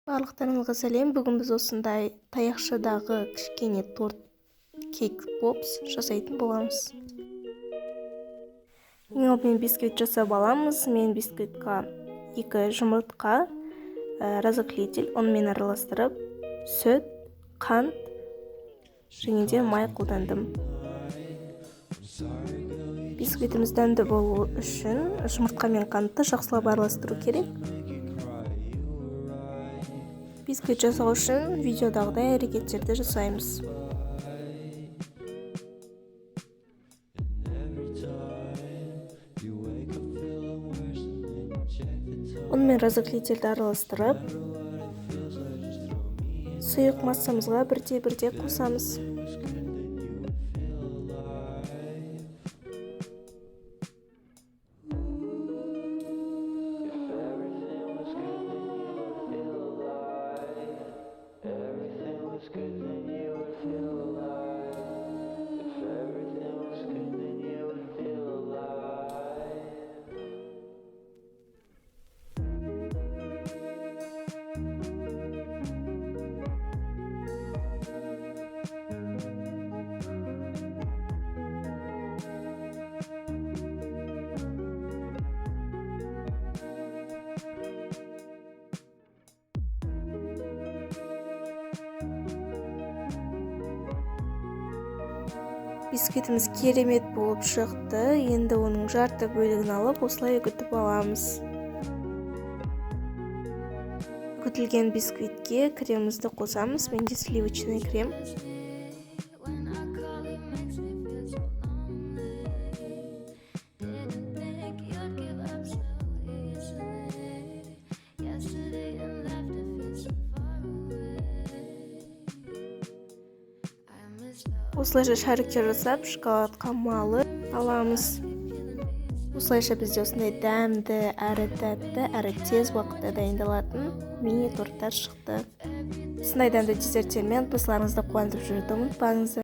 Барлықтарыңызға сәлем. Бүгін біз осындай таяқшадағы кішкене торт кейк попс жасайтын боламыз. Ең алдымен бисквит жасап аламыз. Мен бисквитқа 2 жұмыртқа, разотлитель, онымен араластырып, сүт, қант және де май қолдандым. Бисквитіміз дәмді болу үшін жұмыртқа мен қантты жақсылап араластыру керек. Бисквит жасау үшін видеодағыдай әрекеттерді жасаймыз. Онымен разотлительді араластырып, сұйық массамызға бірте-бірте қосамыз. Бисквитіміз керемет болып шықты. Енді оның жарты бөлігін алып, осылай үгітіп аламыз. Үгітілген бисквитке кремімізді қосамыз. Менде сливочный крем. Осылайша шариктер жасап, шоколадқа малып аламыз. Осылайша бізде осындай дәмді, әрі тәтті, әрі тез уақытта дайындалатын мини торттар шықты. Осындай дәмді десерттермен отбасыларыңызды қуантып жүруді ұмытпаңыздар.